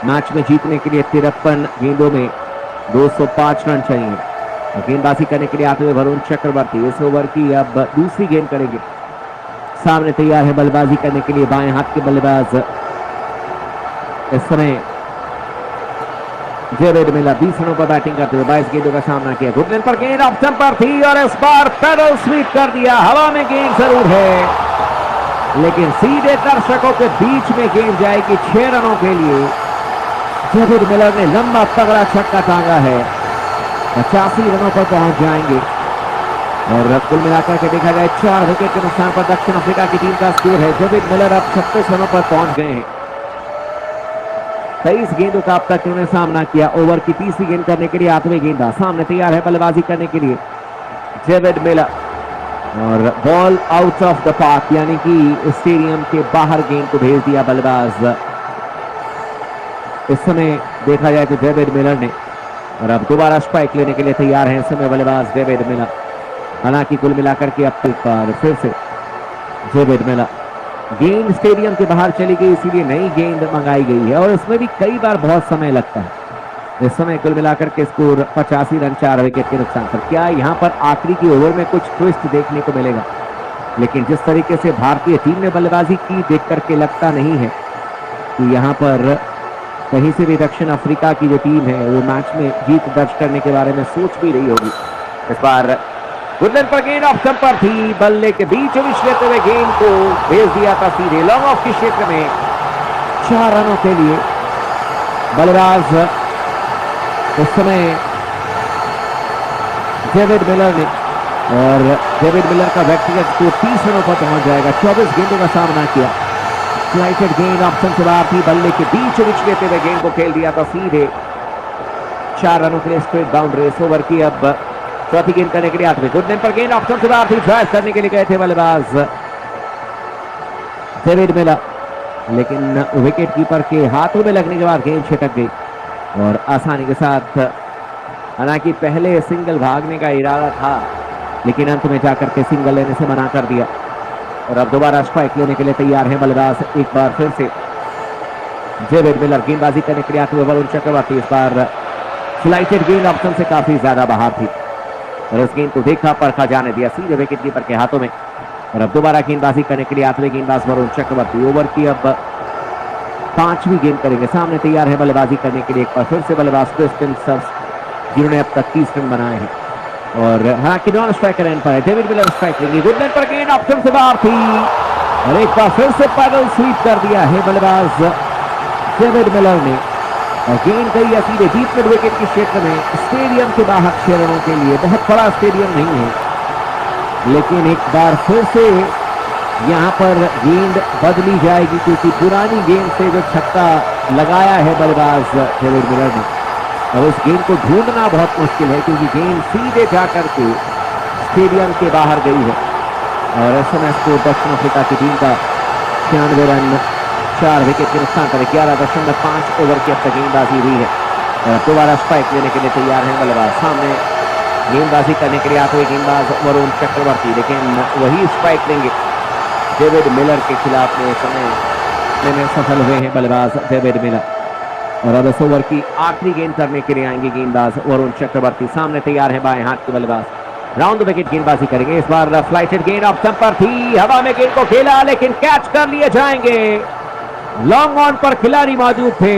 Match में जीतने के लिए 53 गेंदों में 205 रन चाहिए। गेंदबाजी करने के लिए आते हुए वरुण चक्रवर्ती इस ओवर की अब दूसरी गेंद करेंगे। सामने तैयार है बल्लेबाजी करने के लिए बाएं हाथ के बल्लेबाज इस समय डेविड मिलर 20 रनों पर बैटिंग करते हुए 22 गेंदों का सामना किया। गुड लेंथ पर गेंद ऑफ स्टंप पर थी और इस बार पैडल स्वीप कर दिया। हवा में गेंद जरूर है लेकिन सीधे दर्शकों के बीच में गेंद जाएगी 6 रनों के लिए। डेविड मिलर ने लंबा तगड़ा छक्का टांगा है, 85 रनों पर पहुंच जाएंगे। और कुल मिलाकर के देखा जाए 4 विकेट के नुकसान पर दक्षिण अफ्रीका की टीम का स्कोर है। डेविड मिलर अब 36 रनों पर पहुंच गए हैं। 23 गेंदों का अब तक उन्होंने सामना किया। ओवर की तीसरी गेंद करने के लिए आते हुए गेंदबाज सामने तैयार है बल्लेबाजी करने के लिए डेविड मिलर और ball out of the park यानी कि स्टेडियम के बाहर गेंद को भेज दिया बल्लेबाज। इस समय देखा जाए तो डेविड मिलर ने और अब दोबारा स्ट्राइक लेने के लिए तैयार है इस समय बल्लेबाज डेविड मिलर। हालांकि कुल मिलाकर के अब तक फिर से डेविड मिलर गेंद स्टेडियम के बाहर चली गई, इसीलिए नई गेंद मंगाई गई है और इसमें भी कई बार बहुत समय लगता है। इस समय कुल मिलाकर के स्कोर 85 रन 4 विकेट के नुकसान पर। क्या यहां पर आखिरी की ओवर में कुछ ट्विस्ट देखने को मिलेगा? लेकिन जिस तरीके से भारतीय टीम ने बल्लेबाजी की देख करके लगता नहीं है कि यहां पर कहीं से भी दक्षिण अफ्रीका की जो टीम है वो मैच में जीत दर्ज करने के बारे में सोच भी रही होगी। इस बार गुडलैंड पर गेंद ऑफ स्टंप पर थी, बल्ले के बीच लेते हुए गेंद को भेज दिया था सीधे लॉन्ग ऑफ के क्षेत्र में 4 रनों के लिए। बल्लेबाज उस समय डेविड मिलर ने और डेविड मिलर का व्यक्तिगत स्कोर 30 रनों पर पहुंच जाएगा। 24 गेंदों का सामना किया। स्लाइटेड गेंद ऑप्शन से बाहर थी, बल्ले के बीच लेते हुए गेंद को खेल दिया था सीधे 4 रनों के लिए स्ट्रेट बाउंड्री। इस ओवर की अब चौथी गेंद करने के लिए आते हुए गुड लेंथ पर गेंद ऑप्शन से बाहर थी, ड्राइव करने के लिए गए थे बल्लेबाज डेविड मिलर, लेकिन विकेट कीपर के हाथों में लगने के बाद गेंद छिटक गई और आसानी के साथ, हालांकि पहले सिंगल भागने का इरादा था लेकिन अंत में जाकर के सिंगल लेने से मना कर दिया। और अब दोबारा स्ट्राइक लेने के लिए तैयार है बल्लेबाज एक बार फिर से डेविड मिलर। गेंदबाजी करने के लिए आते हुए वरुण चक्रवर्ती, इस बार स्लाइटेड गेंद ऑप्शन से काफी ज्यादा बाहर थी और उस गेंद को देखा परखा जाने दिया सीधे विकेट कीपर के हाथों में। और अब दोबारा गेंदबाजी करने के लिए आते हुए गेंदबाज वरुण चक्रवर्ती। ओवर की अब 5वीं गेंद करेंगे। सामने तैयार है बल्लेबाजी करने के लिए एक बार फिर से बल्लेबाज क्रिस्टियन स्टब्स, जिन्होंने अब तक 30 रन बनाए हैं और हालांकि नॉन स्ट्राइकर एंड पर है। डेविड मिलर स्ट्राइक लेंगे। गुड लेंथ पर गेंद ऑप्शन से बाहर थी और एक बार फिर से पैडल स्वीप कर दिया है बल्लेबाज डेविड मिलर ने और गेंद गई है सीधे डीप मिड विकेट के क्षेत्र में स्टेडियम के बाहर 6 रनों के लिए। बहुत बड़ा स्टेडियम नहीं है लेकिन एक बार फिर से यहां पर गेंद बदली जाएगी क्योंकि पुरानी गेंद से जो छक्का लगाया है बल्लेबाज डेविड मिलर ने और उस गेंद को ढूंढना बहुत मुश्किल है क्योंकि गेंद सीधे जाकर के स्टेडियम के बाहर गई है। और इस समय स्कोर दक्षिण अफ्रीका की टीम का 96 रन 4 विकेट के नुकसान पर 11.5 ओवर की अब तक गेंदबाजी हुई है। और दोबारा स्ट्राइक लेने के लिए तैयार है बल्लेबाज। सामने गेंदबाजी करने के लिए आते हुए गेंदबाज वरुण चक्रवर्ती, लेकिन वही स्ट्राइक लेंगे डेविड मिलर के खिलाफ में समय में सफल हुए हैं बल्लेबाज डेविड मिलर। और अब इस ओवर की आखिरी गेंद करने के लिए आएंगे गेंदबाज वरुण चक्रवर्ती। सामने तैयार है बाएं हाथ के बल्लेबाज, राउंड द विकेट गेंदबाजी करेंगे। इस बार फ्लाइटेड गेंद ऑफ स्टंप पर थी, हवा में गेंद को खेला लेकिन कैच कर लिए जाएंगे। लॉन्ग ऑन पर खिलाड़ी मौजूद थे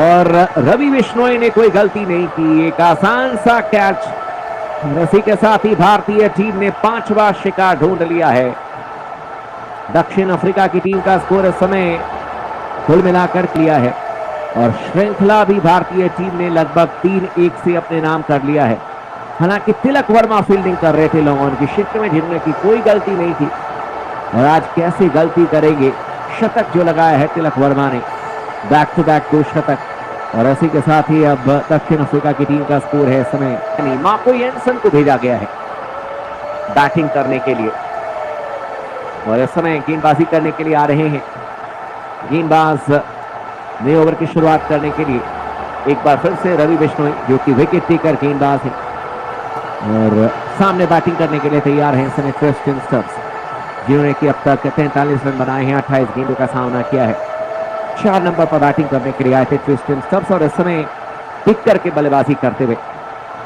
और रवि बिश्नोई ने कोई गलती नहीं की। एक आसान सा कैच। इसी के साथ ही भारतीय टीम ने 5वां शिकार ढूंढ लिया है। दक्षिण अफ्रीका की टीम का स्कोर इस समय कुल मिलाकर किया है और श्रृंखला भी भारतीय टीम ने लगभग 3-1 से अपने नाम कर लिया है। हालांकि तिलक वर्मा फील्डिंग कर रहे थे लॉन्ग ऑन की क्षेत्र में, जिन्होंने की कोई गलती नहीं थी और आज कैसे गलती करेंगे। शतक जो लगाया है तिलक वर्मा ने, बैक टू बैक 2 शतक। और इसी के साथ ही अब दक्षिण अफ्रीका की टीम का स्कोर है इस समय मार्को जेनसन को भेजा गया है बैटिंग करने के लिए और इस समय गेंदबाजी करने के लिए आ रहे हैं गेंदबाज नए ओवर की शुरुआत करने के लिए एक बार फिर से रवि बिश्नोई, जो कि विकेट टेकर गेंदबाज है और सामने बैटिंग करने के लिए तैयार हैं इस समय क्रिस्टियन स्टब्स, जिन्होंने कि अब तक 43 रन बनाए हैं, 28 गेंदों का सामना किया है। 4 नंबर पर बैटिंग करने के लिए आए थे ट्रिस्टन स्टब्स और इस समय टिक करके बल्लेबाजी करते हुए,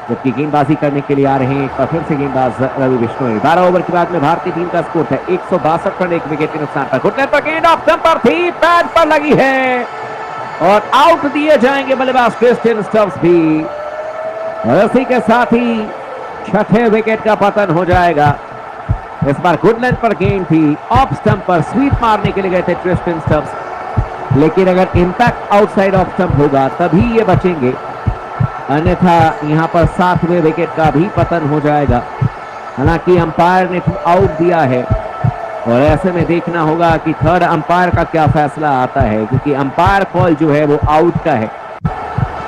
जबकि गेंदबाजी करने के लिए आ रहे हैं एक बार फिर से गेंदबाज रवि बिश्नोई। 12 ओवर के बाद में भारतीय टीम का स्कोर है 162 रन, 1 विकेट के नुकसान पर। घुटने पर गेंद ऑफ स्टंप पर थी, पैड पर लगी है और आउट दिए जाएंगे बल्लेबाज ट्रिस्टन स्टब्स भी, और इसी के साथ ही छठे विकेट का पतन हो जाएगा। इस बार गुड लेंथ पर गेंद थी, ऑफ स्टंप पर स्वीप मारने के लिए गए थे ट्रिस्टन स्टब्स, लेकिन अगर इंपैक्ट आउटसाइड ऑफ स्टंप होगा तभी ये बचेंगे, अन्यथा यहां पर 7वें विकेट का भी पतन हो जाएगा। हालांकि अंपायर ने आउट दिया है और ऐसे में देखना होगा कि थर्ड अंपायर का क्या फैसला आता है, क्योंकि अंपायर कॉल जो है वो आउट का है।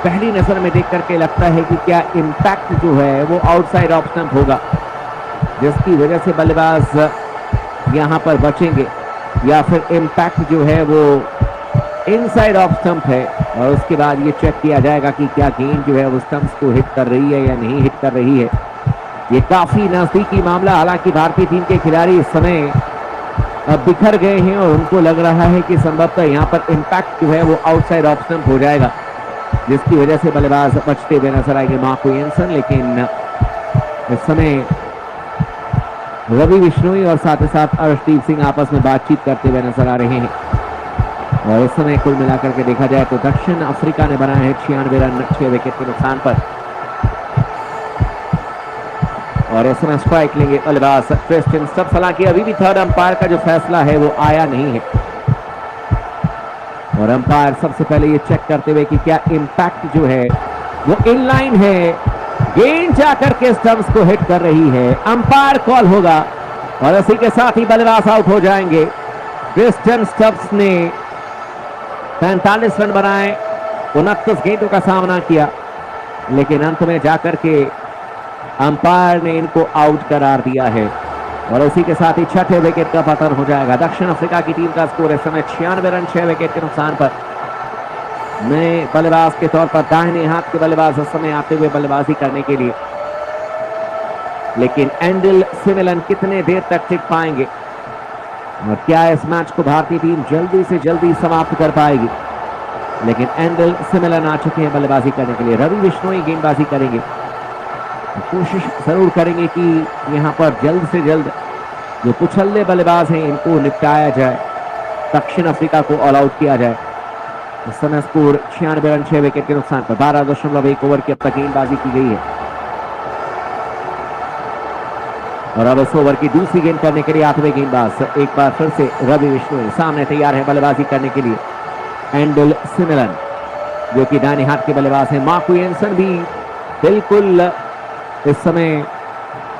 पहली नजर में देख करके लगता है कि क्या इंपैक्ट जो है वो आउटसाइड ऑफ स्टंप होगा, जिसकी वजह से बल्लेबाज यहां पर बचेंगे, या फिर इंपैक्ट जो है वो इनसाइड ऑफ स्टंप है और उसके बाद ये चेक किया जाएगा कि क्या गेंद जो है वो स्टंप्स को हिट कर रही है या नहीं हिट कर रही है। ये काफी नजदीकी मामला, हालांकि भारतीय टीम के खिलाड़ी इस समय बिखर गए हैं और उनको लग रहा है कि संभवतः यहाँ पर इंपैक्ट जो है वो आउटसाइड ऑफ स्टंप हो जाएगा, जिसकी वजह से बल्लेबाज बचते हुए नजर आएंगे मार्को एंसन। लेकिन इस समय रवि बिश्नोई और साथ ही साथ अर्शदीप सिंह आपस में बातचीत करते हुए नजर आ रहे हैं, और इस समय कुल मिलाकर के देखा जाए तो दक्षिण अफ्रीका ने बनाया है 96 रन 6 विकेट के नुकसान पर, और इस समय स्ट्राइक लेंगे बल्लेबाज ट्रिस्टन स्टब्स। हालांकि अभी भी थर्ड अंपायर का जो फैसला है वो आया नहीं है, और अंपायर सबसे पहले ये चेक करते हुए कि क्या इंपैक्ट जो है वो इनलाइन है, गेंद जाकर के स्टंप्स को हिट कर रही है, अंपायर कॉल होगा और इसी के साथ ही बल्लेबाज आउट हो जाएंगे। ट्रिस्टन स्टब्स ने 45 रन बनाए, 29 गेंदों का सामना किया, लेकिन अंत में जाकर के अंपायर ने इनको आउट करार दिया है, और इसी के साथ ही छठे विकेट का पतन हो जाएगा। दक्षिण अफ्रीका की टीम का स्कोर इस समय 96 रन 6 विकेट के नुकसान पर। नए बल्लेबाज के तौर पर दाहिने हाथ के बल्लेबाज इस समय आते हुए बल्लेबाजी करने के लिए, लेकिन एंडल सिमिलन कितने देर तक टिक पाएंगे और क्या इस मैच को भारतीय टीम जल्दी से जल्दी समाप्त कर पाएगी। लेकिन एंडल सिमिलन आ चुके हैं बल्लेबाजी करने के लिए, रवि बिश्नोई गेंदबाजी करेंगे, कोशिश जरूर करेंगे कि यहां पर जल्द से जल्द जो कुछल्ले बल्लेबाज हैं इनको निपटाया जाए, दक्षिण अफ्रीका को ऑल आउट किया जाए। इस समय स्कोर 96 रन 6 विकेट के नुकसान पर। 12.1 ओवर की अब तक गेंदबाजी की गई है, और अब इस ओवर की दूसरी गेंद करने के लिए आते हुए गेंदबाज एक बार फिर से रवि बिश्नोई सामने तैयार है बल्लेबाजी करने के लिए। एंडल सिमिलन जो कि दाहिने हाथ के बल्लेबाज हैं, मार्को एंसन भी बिल्कुल इस समय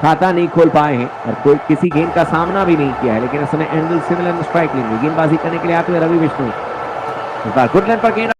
खाता नहीं खोल पाए हैं और कोई किसी गेंद का सामना भी नहीं किया है, लेकिन इस समय एंडल सिमिलन स्ट्राइक लेंगे। गेंदबाजी करने के लिए आते हुए रवि बिश्नोई, इस बार गुड लेंथ पर गेंद